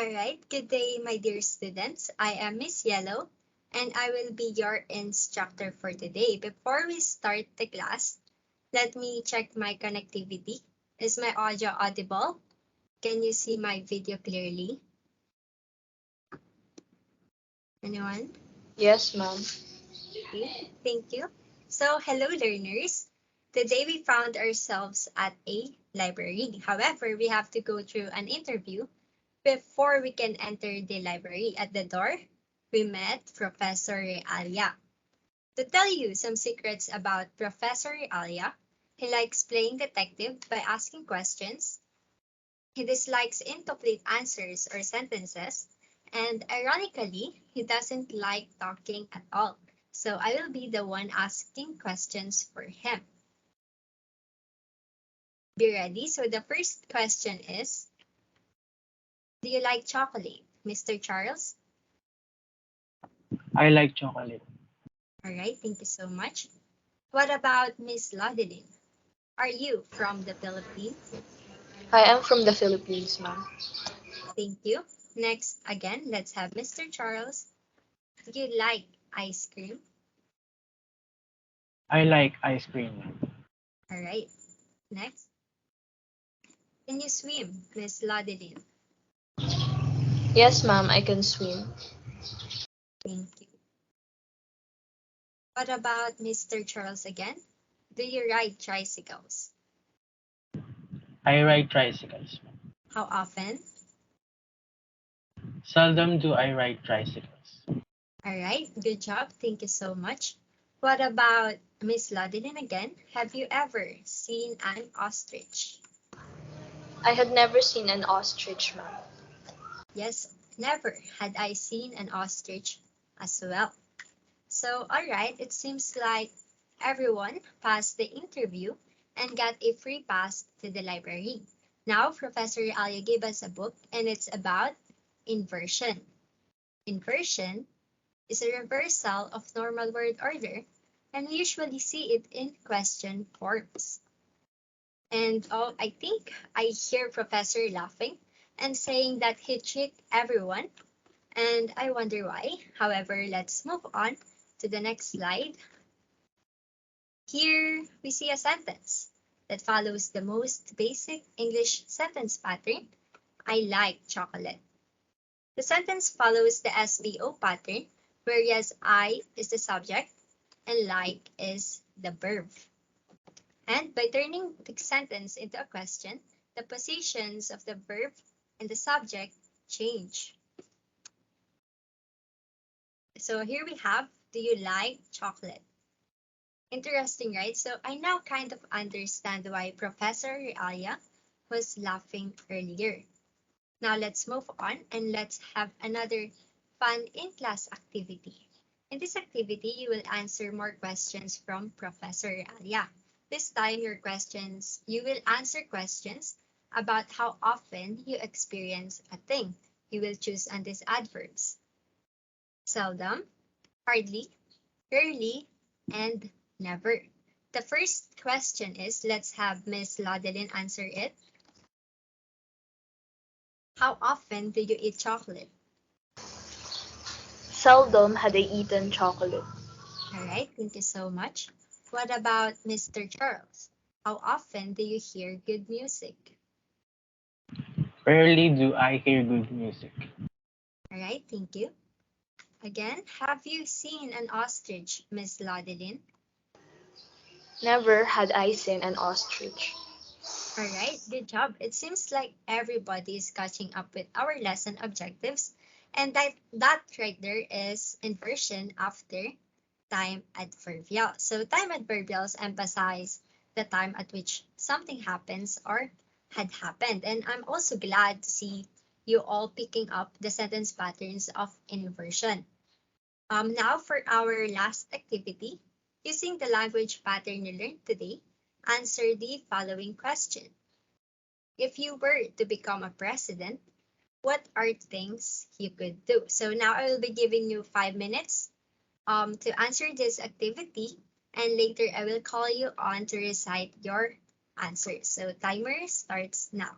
Alright, good day, my dear students. I am Miss Yellow, and I will be your instructor for today. Before we start the class, let me check my connectivity. Is my audio audible? Can you see my video clearly? Anyone? Yes, ma'am. Okay, thank you. So, hello, learners. Today we found ourselves at a library. However, we have to go through an interview before we can enter the library. At the door, we met Professor Realia. To tell you some secrets about Professor Realia, he likes playing detective by asking questions. He dislikes incomplete answers or sentences. And ironically, he doesn't like talking at all. So I will be the one asking questions for him. Be ready. So the first question is, do you like chocolate, Mr. Charles? I like chocolate. All right, thank you so much. What about Miss Ladeline? Are you from the Philippines? I am from the Philippines, ma'am. Thank you. Next, again, let's have Mr. Charles. Do you like ice cream? I like ice cream. All right. Next. Can you swim, Miss Ladeline? Yes, ma'am, I can swim. Thank you. What about Mr. Charles again? Do you ride tricycles? I ride tricycles. How often? Seldom do I ride tricycles. All right, good job. Thank you so much. What about Miss Ladeline again? Have you ever seen an ostrich? I had never seen an ostrich, ma'am. Yes, never had I seen an ostrich as well. So, all right, it seems like everyone passed the interview and got a free pass to the library. Now, Professor Alia gave us a book, and it's about inversion. Inversion is a reversal of normal word order, and we usually see it in question forms. And oh, I think I hear Professor laughing and saying that he tricked everyone, and I wonder why. However, let's move on to the next slide. Here we see a sentence that follows the most basic English sentence pattern. I like chocolate. The sentence follows the SVO pattern, whereas I is the subject and like is the verb. And by turning the sentence into a question, the positions of the verb and the subject change. So here we have, do you like chocolate? Interesting, right? So I now kind of understand why Professor Realia was laughing earlier. Now let's move on and let's have another fun in-class activity. In this activity, you will answer more questions from Professor Realia. This time, you will answer questions about how often you experience a thing. You will choose on these adverbs. Seldom, hardly, rarely, and never. The first question is, let's have Miss Ladeline answer it. How often do you eat chocolate? Seldom had I eaten chocolate. All right, thank you so much. What about Mr. Charles? How often do you hear good music? Rarely do I hear good music. All right, thank you. Again, have you seen an ostrich, Miss Ladeline? Never had I seen an ostrich. All right, good job. It seems like everybody is catching up with our lesson objectives. And that right there is inversion after time adverbial. So time adverbials emphasize the time at which something happens or had happened. And I'm also glad to see you all picking up the sentence patterns of inversion. Now for our last activity, using the language pattern you learned today, answer the following question. If you were to become a president, what are things you could do? So now I will be giving you 5 minutes to answer this activity, and later I will call you on to recite your answers. So timer starts now.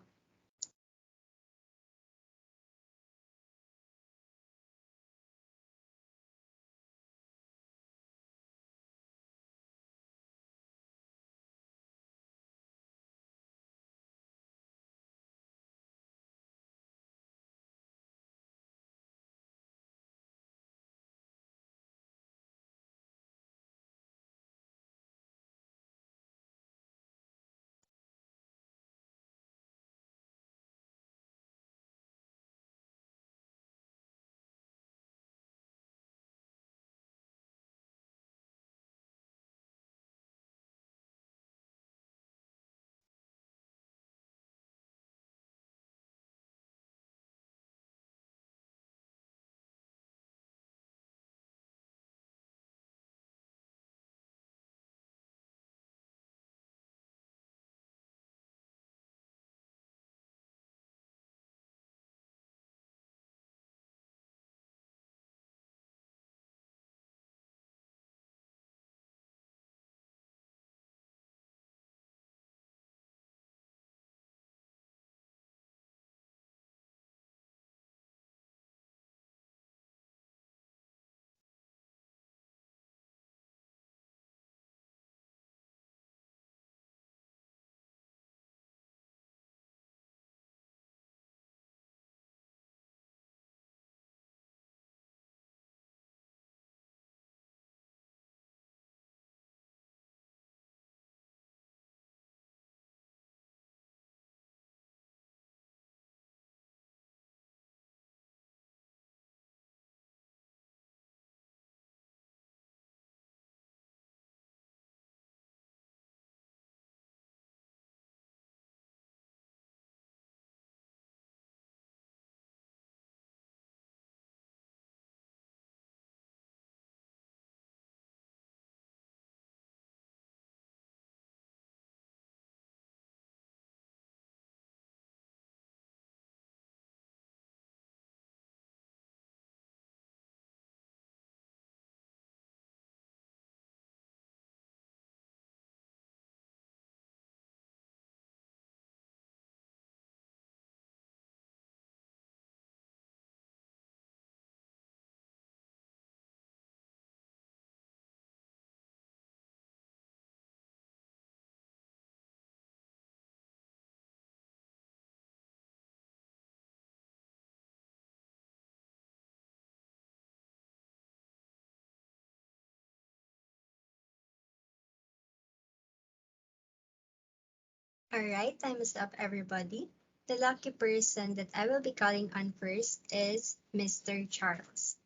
Alright, time is up, everybody. The lucky person that I will be calling on first is Mr. Charles.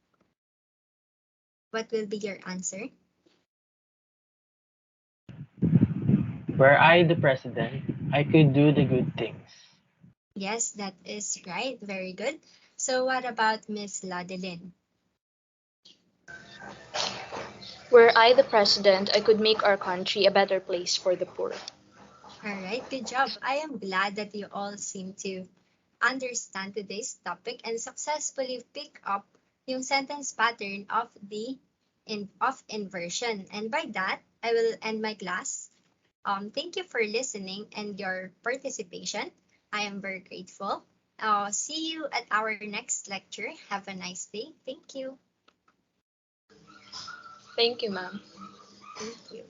What will be your answer? Were I the president, I could do the good things. Yes, that is right. Very good. So what about Miss Ladeline? Were I the president, I could make our country a better place for the poor. Alright, good job. I am glad that you all seem to understand today's topic and successfully pick up yung sentence pattern of the inversion. And by that, I will end my class. Thank you for listening and your participation. I am very grateful. See you at our next lecture. Have a nice day. Thank you. Thank you, ma'am. Thank you.